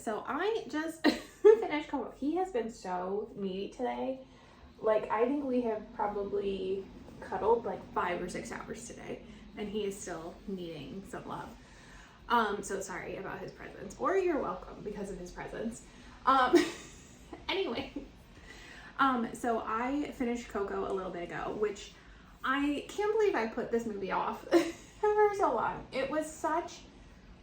so I just finished Coco. He has been so needy today. Like, I think we have probably cuddled like 5 or 6 hours today, and he is still needing some love. So sorry about his presence, or you're welcome because of his presence. Anyway, so I finished Coco a little bit ago, which I can't believe I put this movie off for so long. It was such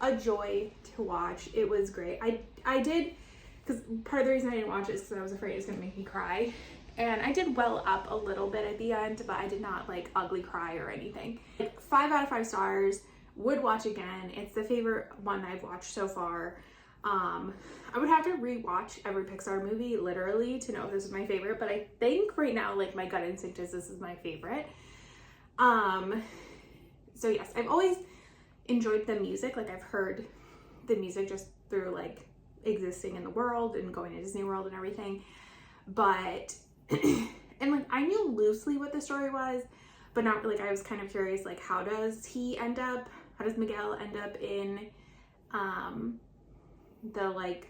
a joy to watch. It was great. I did, because part of the reason I didn't watch it is because I was afraid it was going to make me cry. And I did well up a little bit at the end, but I did not like ugly cry or anything. Like 5 out of 5 stars, would watch again. It's the favorite one I've watched so far. I would have to rewatch every Pixar movie literally to know if this is my favorite, but I think right now like my gut instinct is this is my favorite. So yes, I've always enjoyed the music. Like I've heard the music just through like existing in the world and going to Disney World and everything. But, and like I knew loosely what the story was, but not like I was kind of curious, like how does Miguel end up in, the like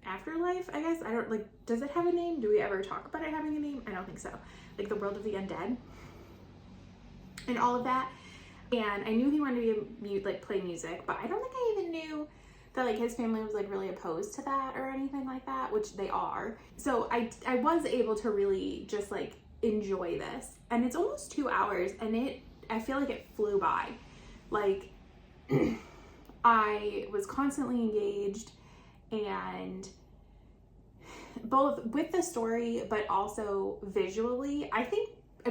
afterlife, I guess. I don't like, does it have a name? Do we ever talk about it having a name? I don't think so. Like the world of the undead and all of that. And I knew he wanted to be play music, but I don't think I even knew that like his family was like really opposed to that or anything like that, which they are. So I was able to really just like enjoy this, and it's almost 2 hours, and I feel like it flew by. Like I was constantly engaged, and both with the story but also visually. I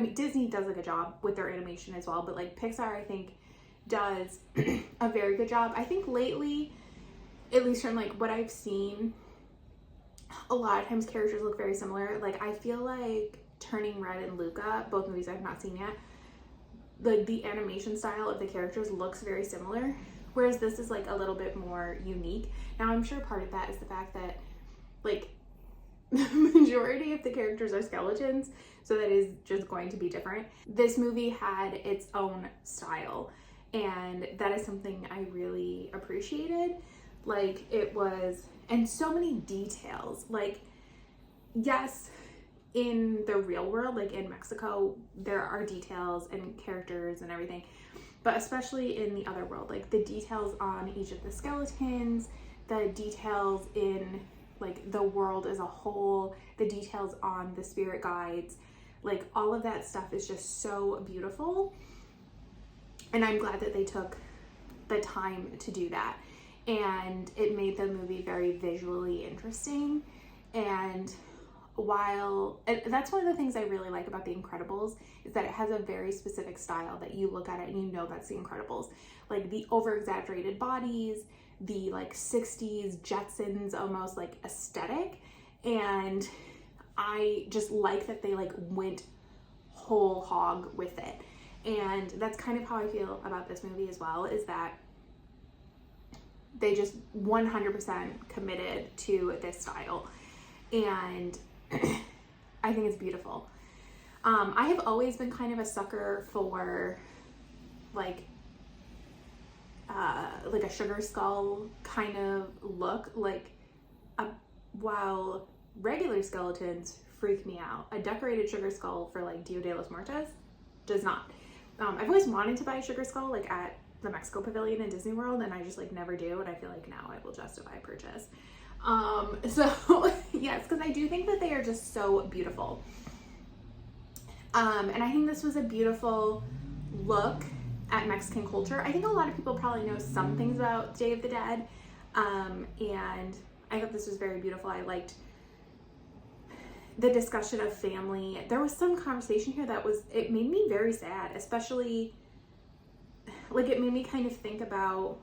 mean Disney does a good job with their animation as well, but like Pixar I think does a very good job. I think lately, at least from like what I've seen, a lot of times characters look very similar. Like I feel like Turning Red and Luca, both movies I've not seen yet, like the animation style of the characters looks very similar, whereas this is like a little bit more unique. Now I'm sure part of that is the fact that like the majority of the characters are skeletons, so that is just going to be different. This movie had its own style, and that is something I really appreciated. Like it was, and so many details. Like yes, in the real world, like in Mexico, there are details and characters and everything, but especially in the other world, like the details on each of the skeletons, the details in like the world as a whole, the details on the spirit guides, like all of that stuff is just so beautiful. And I'm glad that they took the time to do that. And it made the movie very visually interesting. And that's one of the things I really like about The Incredibles, is that it has a very specific style that you look at it and you know that's The Incredibles. Like the over-exaggerated bodies, the like 60s Jetsons almost like aesthetic. And I just like that they like went whole hog with it. And that's kind of how I feel about this movie as well, is that they just 100% committed to this style. And I think it's beautiful. I have always been kind of a sucker for like a sugar skull kind of look. Like while regular skeletons freak me out, a decorated sugar skull for like Dia de los Muertos does not. I've always wanted to buy a sugar skull like at the Mexico Pavilion in Disney World, and I just like never do, and I feel like now I will justify a purchase. So yes, because I do think that they are just so beautiful. And I think this was a beautiful look at Mexican culture. I think a lot of people probably know some things about Day of the Dead, and I thought this was very beautiful. I liked the discussion of family. There was some conversation here that it made me very sad, especially like it made me kind of think about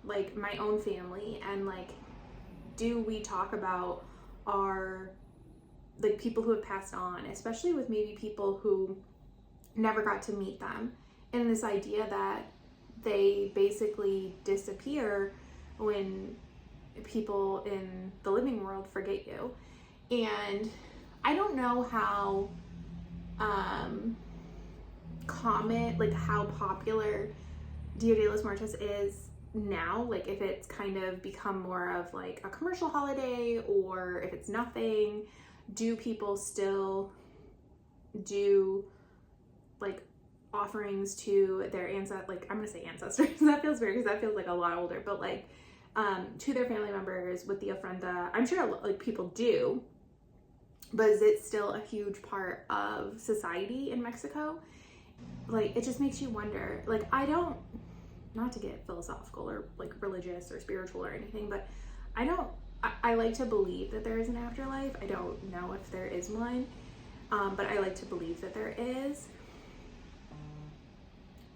like my own family, and like, do we talk about our like people who have passed on, especially with maybe people who never got to meet them, and this idea that they basically disappear when people in the living world forget you. And I don't know how common, like how popular Dia de los Muertos is now, like if it's kind of become more of like a commercial holiday, or if it's nothing, do people still do like offerings to their ancestors? Like, I'm gonna say ancestors, that feels weird because that feels like a lot older, but like to their family members with the ofrenda. I'm sure like people do, but is it still a huge part of society in Mexico? Like, it just makes you wonder. Like, I don't, not to get philosophical or like religious or spiritual or anything, but I like to believe that there is an afterlife. I don't know if there is one, but I like to believe that there is.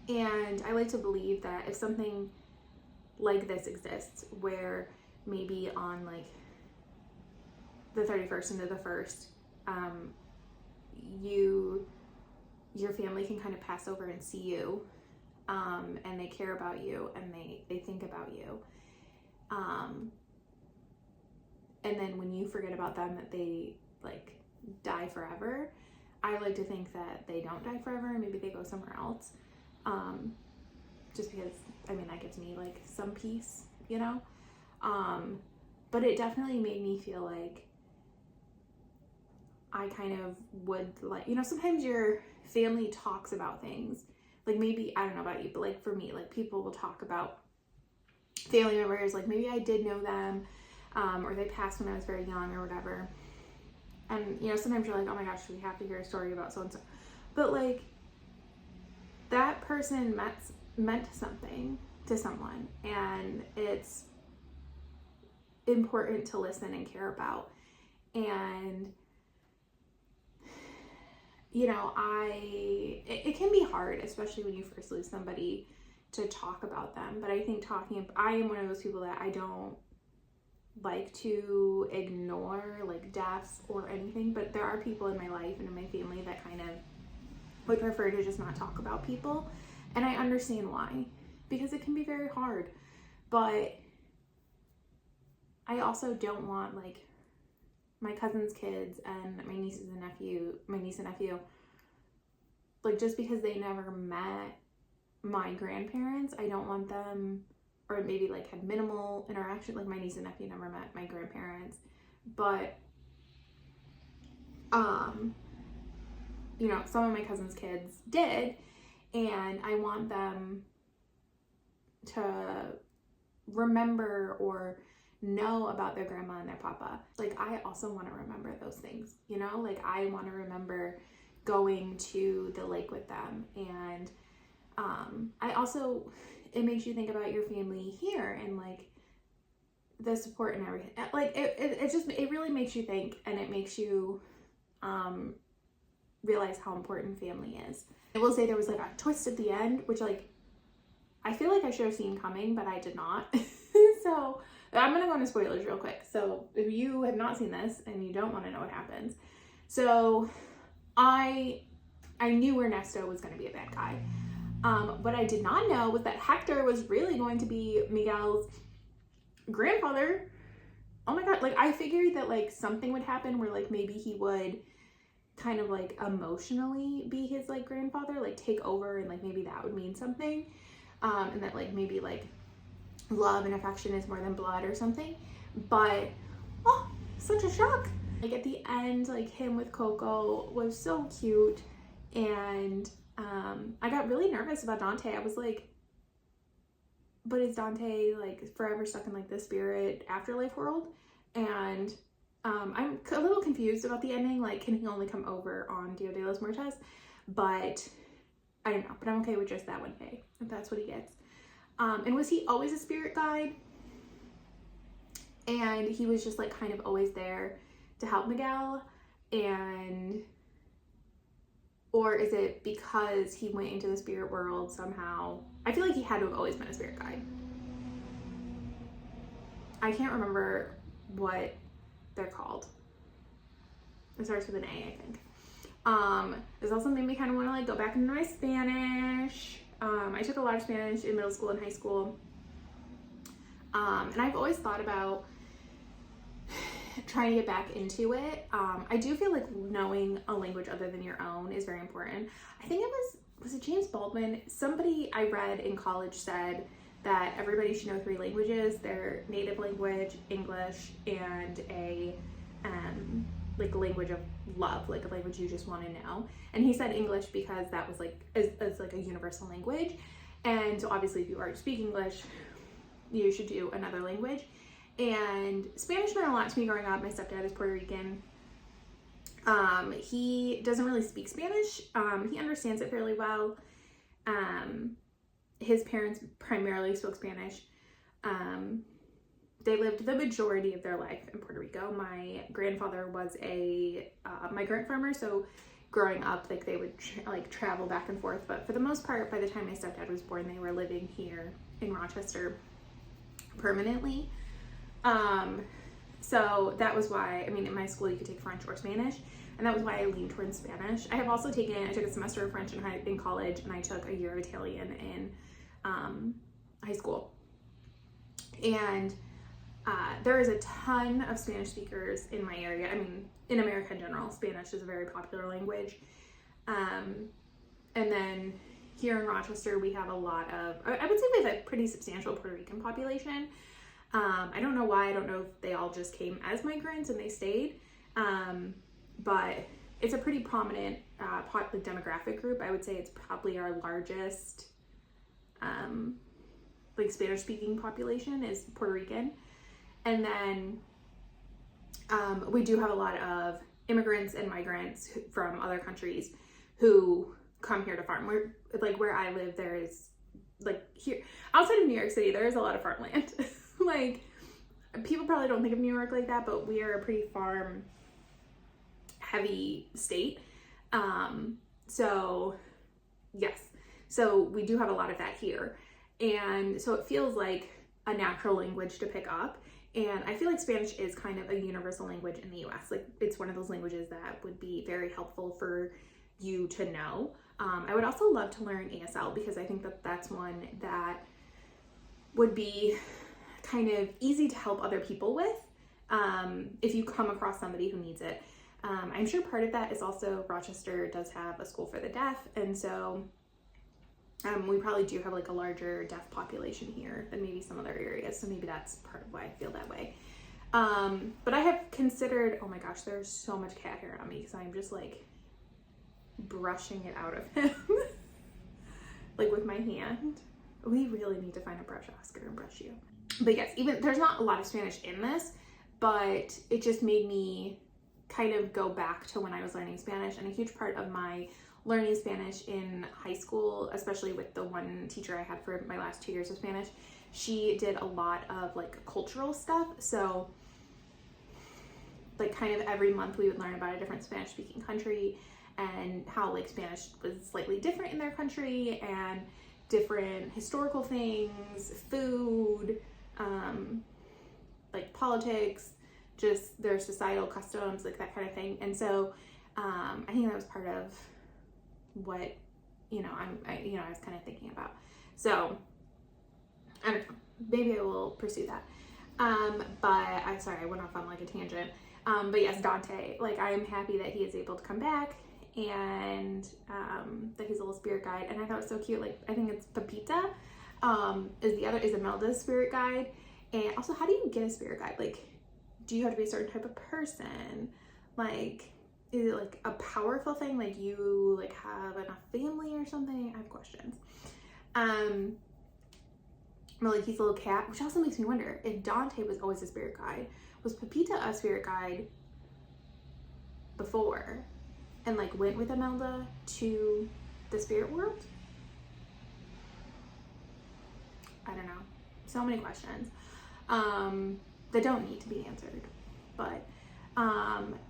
And I like to believe that if something like this exists, where maybe on like the 31st into the 1st, your family can kind of pass over and see you, and they care about you, and they think about you, and then when you forget about them, that they like die forever. I like to think that they don't die forever, and maybe they go somewhere else, just because, I mean, that gives me like some peace, you know. But it definitely made me feel like I kind of would like, you know, sometimes your family talks about things, like maybe, I don't know about you, but like for me, like people will talk about family members, like maybe I did know them, or they passed when I was very young or whatever. And, you know, sometimes you're like, oh my gosh, we have to hear a story about so-and-so. But like, that person meant something to someone, and it's important to listen and care about. And you know, it can be hard, especially when you first lose somebody, to talk about them. But I think I am one of those people that I don't like to ignore like deaths or anything, but there are people in my life and in my family that kind of would prefer to just not talk about people. And I understand why, because it can be very hard. But I also don't want like my cousin's kids and my niece and nephew, like just because they never met my grandparents, I don't want them, or maybe like had minimal interaction, like my niece and nephew never met my grandparents, but you know, some of my cousin's kids did, and I want them to remember or know about their grandma and their papa. Like, I also want to remember those things, you know, like I want to remember going to the lake with them. And I also, it makes you think about your family here and like the support and everything. Like it really makes you think, and it makes you realize how important family is. I will say there was like a twist at the end, which like I feel like I should have seen coming, but I did not. So I'm gonna go into spoilers real quick. So if you have not seen this and you don't want to know what happens, so I knew Ernesto was gonna be a bad guy. What I did not know was that Hector was really going to be Miguel's grandfather. Oh my god, like I figured that like something would happen where like maybe he would kind of like emotionally be his like grandfather, like take over, and like maybe that would mean something, and that like maybe like love and affection is more than blood or something. But oh, such a shock. Like at the end, like him with Coco was so cute, and I got really nervous about Dante. I was like, but is Dante like forever stuck in like the spirit afterlife world? And I'm a little confused about the ending. Like, can he only come over on Dia de los Muertos? But I don't know, but I'm okay with just that one day, if that's what he gets. And was he always a spirit guide? And he was just like kind of always there to help Miguel? And, or is it because he went into the spirit world somehow? I feel like he had to have always been a spirit guide. I can't remember what they're called. It starts with an A, I think. This also made me kind of want to like go back into my Spanish. I took a lot of Spanish in middle school and high school. And I've always thought about trying to get back into it. I do feel like knowing a language other than your own is very important. I think it was it James Baldwin? Somebody I read in college said that everybody should know 3 languages: their native language, English, and a like a language of love, like a language you just want to know. And he said English because that was like is like a universal language. And so obviously if you already speak English, you should do another language. And Spanish meant a lot to me growing up. My stepdad is Puerto Rican. He doesn't really speak Spanish. He understands it fairly well. His parents primarily spoke Spanish. They lived the majority of their life in Puerto Rico. My grandfather was a migrant farmer, so growing up, like they would travel back and forth. But for the most part, by the time my stepdad was born, they were living here in Rochester permanently. So that was why, I mean, in my school you could take French or Spanish, and that was why I leaned towards Spanish. I have also I took a semester of French in college, and I took a year of Italian in high school. And there is a ton of Spanish speakers in my area. I mean, in America in general, Spanish is a very popular language. And then here in Rochester, we have a lot of, I would say we have a pretty substantial Puerto Rican population. I don't know why. I don't know if they all just came as migrants and they stayed. But it's a pretty prominent demographic group. I would say it's probably our largest like Spanish speaking population is Puerto Rican. And then we do have a lot of immigrants and migrants from other countries who come here to farm. Where I live, there is, like, here outside of New York City, there is a lot of farmland. Like, people probably don't think of New York like that, but we are a pretty farm heavy state. So yes, so we do have a lot of that here. And so it feels like a natural language to pick up. And I feel like Spanish is kind of a universal language in the US. Like, it's one of those languages that would be very helpful for you to know. I would also love to learn ASL because I think that that's one that would be kind of easy to help other people with if you come across somebody who needs it. I'm sure part of that is also Rochester does have a school for the deaf, and so we probably do have like a larger deaf population here than maybe some other areas, so maybe that's part of why I feel that way. But I have considered, oh my gosh, there's so much cat hair on me because I'm just like brushing it out of him like with my hand. We really need to find a brush, Oscar, and brush you. But yes, even there's not a lot of Spanish in this, but it just made me kind of go back to when I was learning Spanish. And a huge part of my learning Spanish in high school, especially with the one teacher I had for my last 2 years of Spanish, she did a lot of like cultural stuff. So like kind of every month we would learn about a different Spanish speaking country and how like Spanish was slightly different in their country and different historical things, food, like politics, just their societal customs, like that kind of thing. And so I think that was part of what, I was kind of thinking about. So I don't know, maybe I will pursue that. But I'm sorry, I went off on like a tangent. But yes, Dante, like I am happy that he is able to come back and that he's a little spirit guide. And I thought it was so cute. Like, I think it's Pepita is Imelda's spirit guide. And also, how do you get a spirit guide? Like, do you have to be a certain type of person? Like, is it like a powerful thing? Like you like have enough family or something? I have questions. But like he's a little cat, which also makes me wonder if Dante was always a spirit guide. Was Pepita a spirit guide before and like went with Imelda to the spirit world? I don't know. So many questions that don't need to be answered. But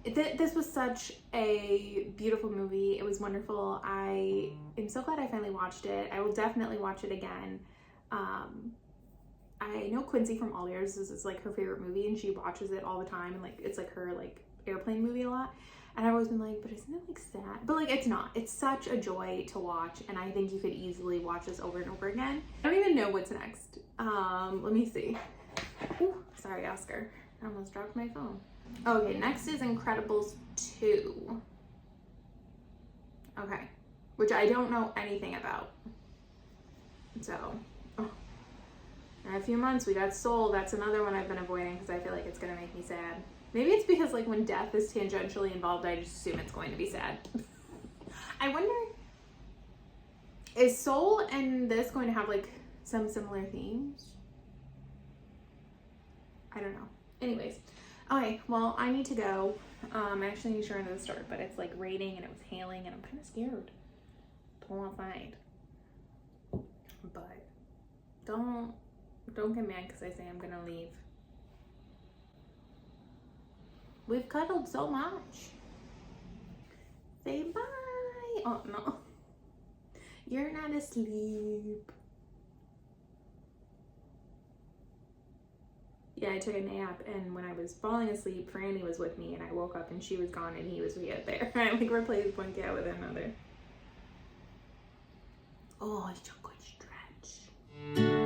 this was such a beautiful movie. It was wonderful. I am so glad I finally watched it. I will definitely watch it again. I know Quincy from All Ears, this is like her favorite movie and she watches it all the time, and like it's like her like airplane movie a lot. And I've always been like, but isn't it like sad? But like it's not. It's such a joy to watch, and I think you could easily watch this over and over again. I don't even know what's next. Let me see. Ooh, sorry, Oscar. I almost dropped my phone. Okay, next is Incredibles 2. Okay, which I don't know anything about. So, In a few months, we got Soul. That's another one I've been avoiding because I feel like it's going to make me sad. Maybe it's because, like, when death is tangentially involved, I just assume it's going to be sad. I wonder, is Soul and this going to have, like, some similar themes? I don't know. Anyways. Okay, well, I need to go. I actually need to run to the store, but it's, like, raining and it was hailing, and I'm kind of scared to go outside. But don't get mad because I say I'm going to leave. We've cuddled so much. Say bye. Oh, no. You're not asleep. Yeah, I took a nap, and when I was falling asleep, Franny was with me, and I woke up, and she was gone, and he was yet there. I, like, replaced one cat with another. Oh, it's a good stretch.